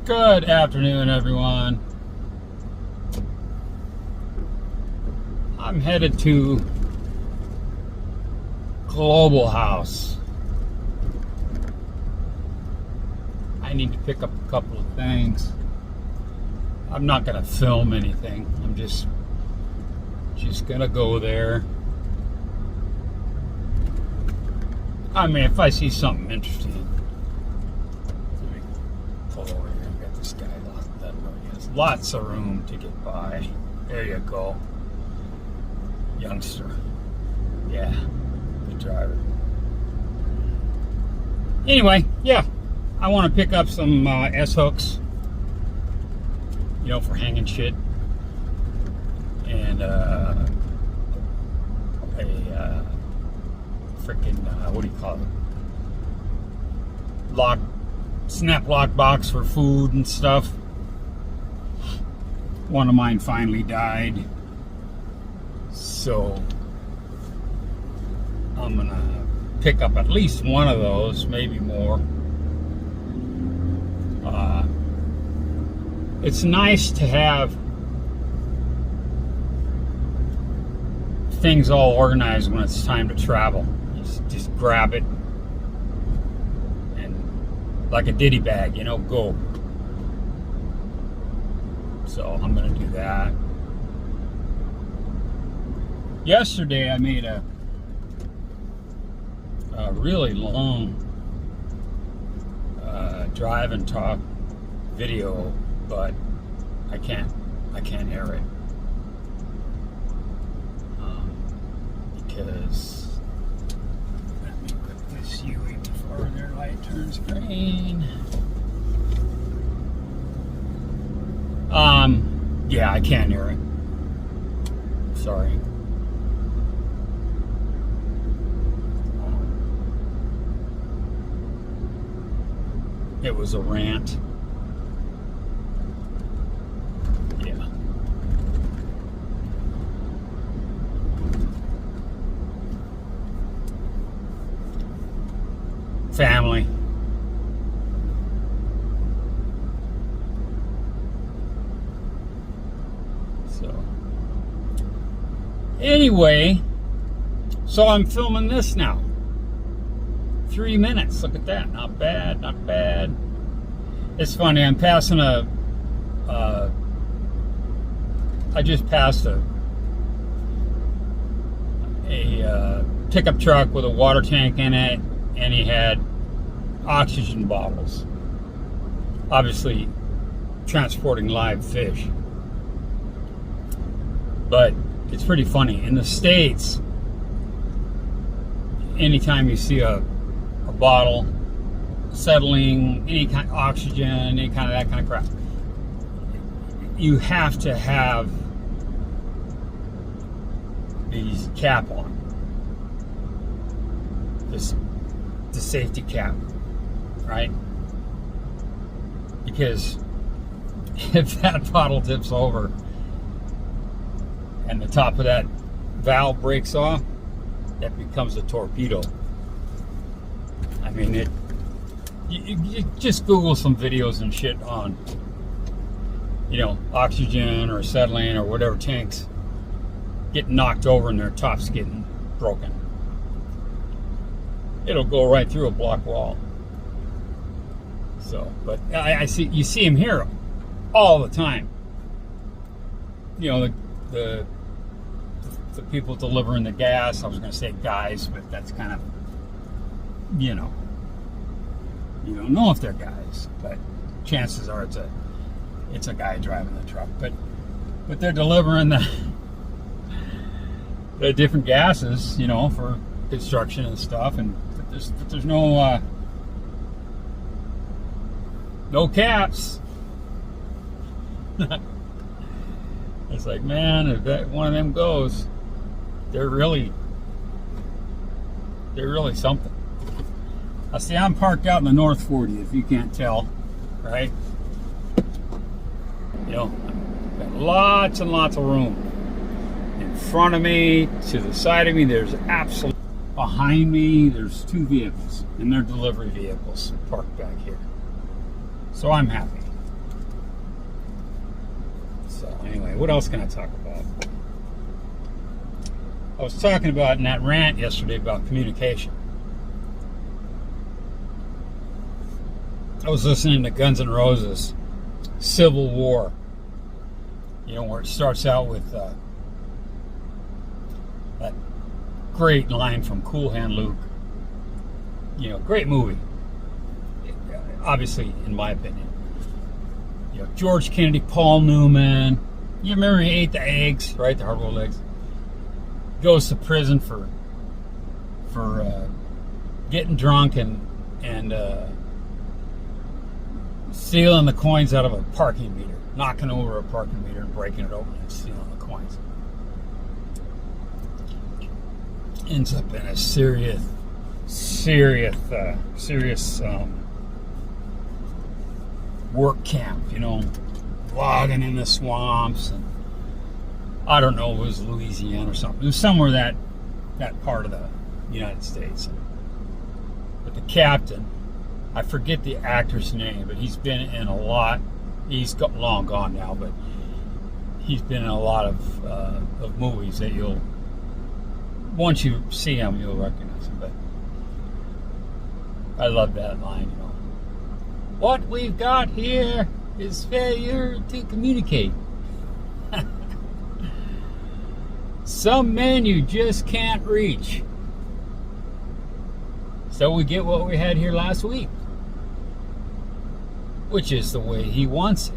Good afternoon, everyone. I'm headed to Global House. I need to pick up a couple of things. I'm not going to film anything. I'm just going to go there. I mean, if I see something interesting. Let me pull over here and get this guy locked up. He has lots of room to get by. There you go. Youngster. Yeah, good driver. Anyway, yeah, I want to pick up some S-hooks, you know, for hanging shit, and a freaking what do you call it? Snaplock box for food and stuff. One of mine finally died, so I'm gonna pick up at least one of those, maybe more. It's nice to have things all organized when it's time to travel. You just grab it and, like a ditty bag, you know, go. So I'm gonna do that. Yesterday I made a really long drive and talk video, but I can't air it because let me put this UE before their light turns green. Yeah, I can't air it. Sorry. It was a rant. Yeah. Family. So, anyway, so I'm filming this now. 3 minutes. Look at that. Not bad. Not bad. It's funny. I'm passing I just passed a pickup truck with a water tank in it, and he had oxygen bottles. Obviously, transporting live fish. But it's pretty funny. In the States, anytime you see a bottle, settling, any kind of oxygen, any kind of that kind of crap, you have to have the cap on. The safety cap, right? Because if that bottle tips over and the top of that valve breaks off, that becomes a torpedo. I mean, you just Google some videos and shit on, you know, oxygen or acetylene or whatever tanks getting knocked over and their tops getting broken. It'll go right through a block wall. So, but you see them here all the time. You know, the people delivering the gas. I was going to say guys, but that's kind of, you know, you don't know if they're guys, but chances are it's a guy driving the truck. But they're delivering the different gases, you know, for construction and stuff, and there's no caps. It's like, man, if that one of them goes, they're really something. I see I'm parked out in the North 40, if you can't tell, right? You know, got lots and lots of room. In front of me, to the side of me, there's absolutely, behind me, there's 2 vehicles, and they're delivery vehicles parked back here. So I'm happy. So anyway, what else can I talk about? I was talking about in that rant yesterday about communication. I was listening to Guns N' Roses, Civil War. You know, where it starts out with that great line from Cool Hand Luke. You know, great movie. Obviously, in my opinion. You know, George Kennedy, Paul Newman. You remember he ate the eggs, right? The hard-boiled eggs. Goes to prison for getting drunk and stealing the coins out of a parking meter, knocking over a parking meter and breaking it open and stealing the coins. Ends up in a serious work camp, you know, logging in the swamps, and I don't know, it was Louisiana or something. It was somewhere that part of the United States. But the captain, I forget the actor's name, but he's been in a lot. He's long gone now, but he's been in a lot of movies that once you see him, you'll recognize him. But I love that line, you know. What we've got here is failure to communicate. Some men you just can't reach. So we get what we had here last week, which is the way he wants it.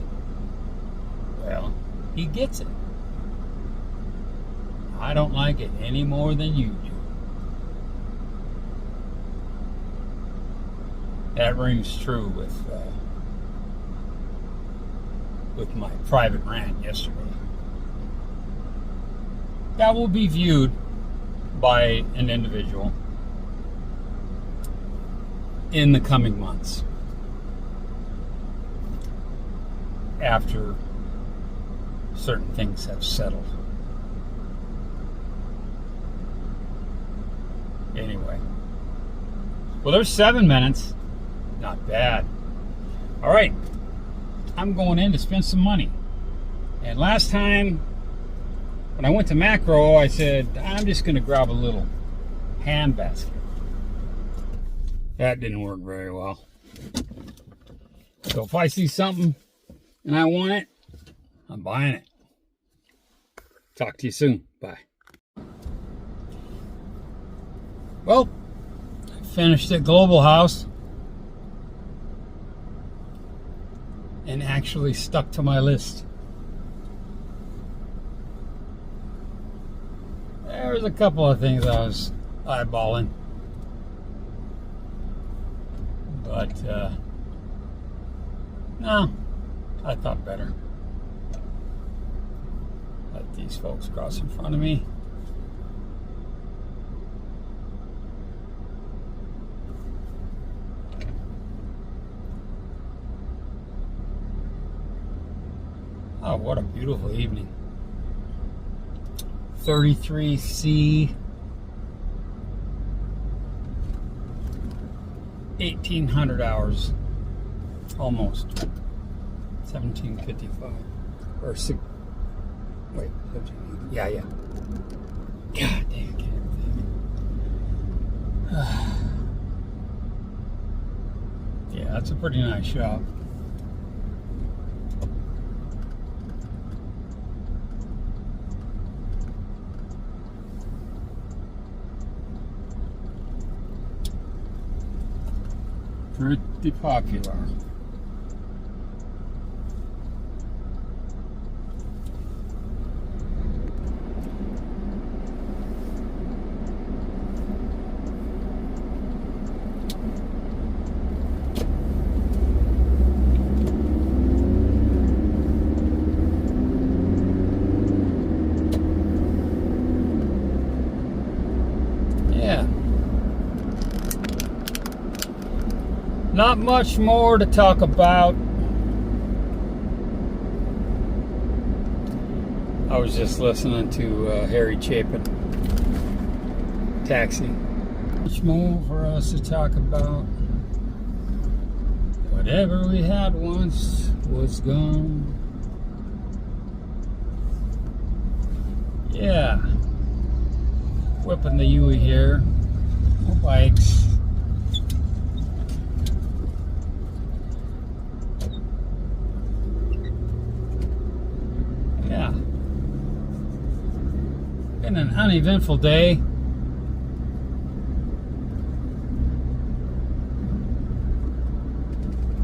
Well, he gets it. I don't like it any more than you do. That rings true with my private rant yesterday. That will be viewed by an individual in the coming months after certain things have settled. Anyway, well, there's 7 minutes. Not bad. All right, I'm going in to spend some money. And last time when I went to Macro, I said, I'm just going to grab a little hand basket. That didn't work very well. So if I see something and I want it, I'm buying it. Talk to you soon. Bye. Well, I finished at Global House and actually stuck to my list. There was a couple of things I was eyeballing, but no, I thought better. Let these folks cross in front of me. Oh, what a beautiful evening. 33C, 1,800 hours, almost. 1755 or 6. Wait, 1780. Yeah. God damn, I can't think. Yeah, that's a pretty nice shop. Pretty popular. Not much more to talk about. I was just listening to Harry Chapin, Taxi. Much more for us to talk about. Whatever we had once was gone. Yeah. Whipping the Yui here. No bikes. Yeah. Been an uneventful day.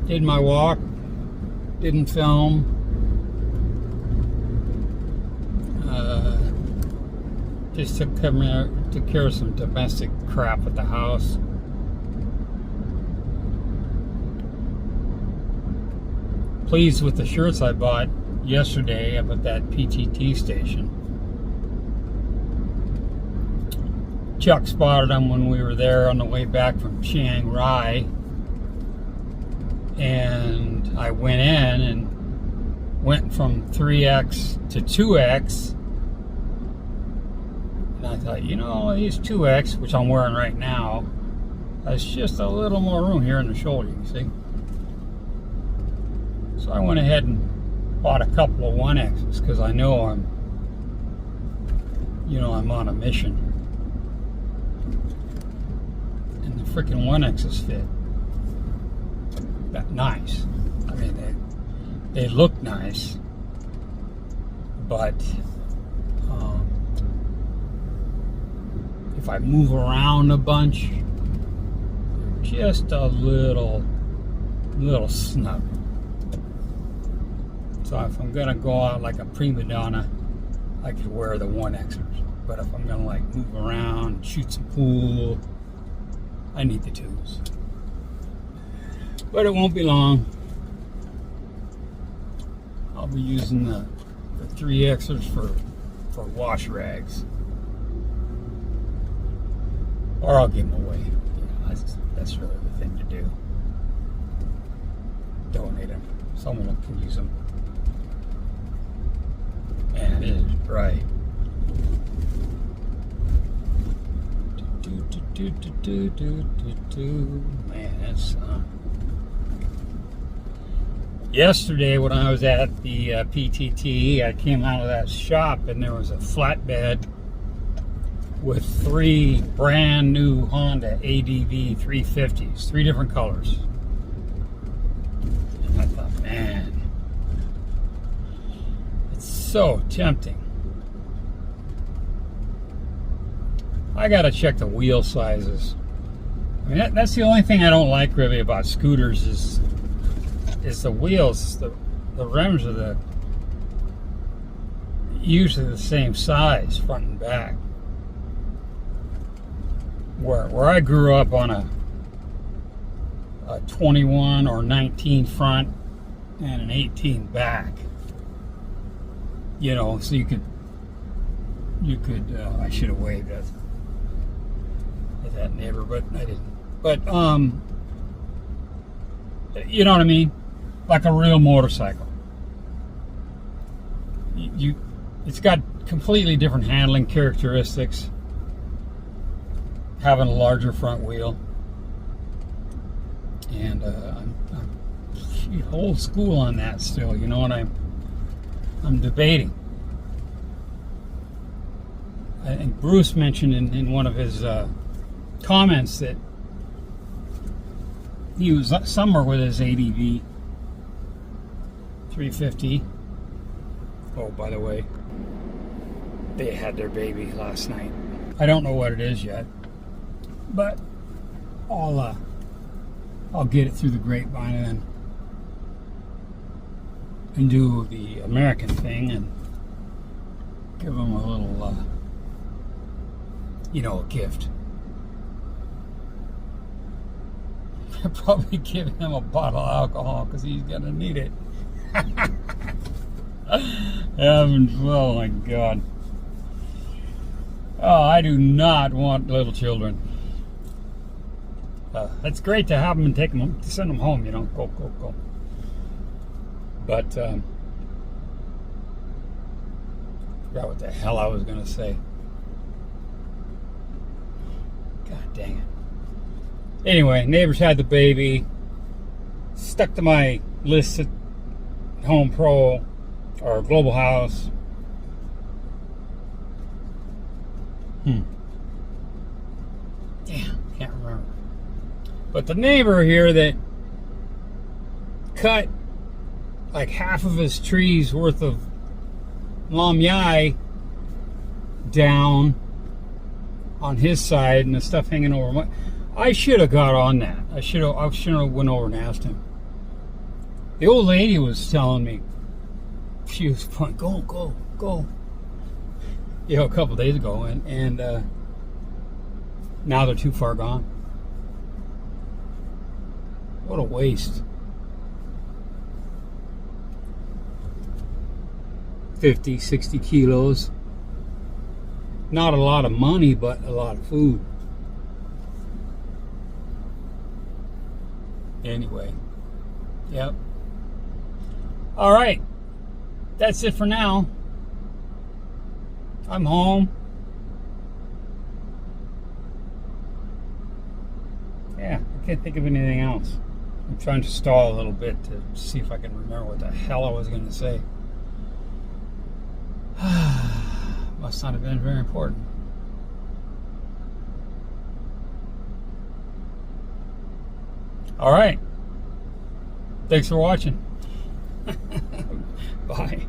Did my walk. Didn't film. Just took care of some domestic crap at the house. Pleased with the shirts I bought yesterday up at that PTT station. Chuck spotted them when we were there on the way back from Chiang Rai. And I went in and went from 3X to 2X. And I thought, you know, these 2X, which I'm wearing right now, has just a little more room here in the shoulder, you can see. So I went ahead and bought a couple of 1Xs because I know I'm on a mission. And the freaking 1Xs fit. That nice. I mean, they look nice, but if I move around a bunch, just a little snug. So if I'm gonna go out like a prima donna, I could wear the 1Xers. But if I'm gonna like move around, shoot some pool, I need the 2s. But it won't be long. I'll be using the 3Xers for wash rags. Or I'll give them away. That's really the thing to do. Donate them. Someone can use them. Man, it is bright. Man, that's yesterday when I was at the PTT, I came out of that shop and there was a flatbed with 3 brand new Honda ADV 350s, 3 different colors. And I thought, man, it's so tempting. I gotta check the wheel sizes. I mean, that's the only thing I don't like really about scooters is the wheels. The rims are usually the same size, front and back. Where I grew up on a 21 or 19 front and an 18 back. You know, so you could I should have waved at that neighbor, but I didn't. But you know what I mean? Like a real motorcycle. It's got completely different handling characteristics. Having a larger front wheel, and I'm old school on that still, you know, and I'm debating. I think Bruce mentioned in one of his comments that he was somewhere with his ADV 350. Oh, by the way, they had their baby last night. I don't know what it is yet. But I'll get it through the grapevine and do the American thing and give them a little, a gift. I'll probably give him a bottle of alcohol because he's gonna need it. Oh my God! Oh, I do not want little children. It's great to have them and take them, to send them home, you know, go. But, forgot what the hell I was going to say. God dang it. Anyway, neighbors had the baby. Stuck to my list at Home Pro or Global House. Damn, can't remember. But the neighbor here that cut like half of his trees worth of lamyai down on his side and the stuff hanging over my... I should have got on that. I should have went over and asked him. The old lady was telling me, she was fun, go. You know, a couple days ago, and now they're too far gone. What a waste. 50, 60 kilos. Not a lot of money, but a lot of food. Anyway, yep. All right, that's it for now. I'm home. Yeah, I can't think of anything else. I'm trying to stall a little bit to see if I can remember what the hell I was going to say. Must not have been very important. All right. Thanks for watching. Bye.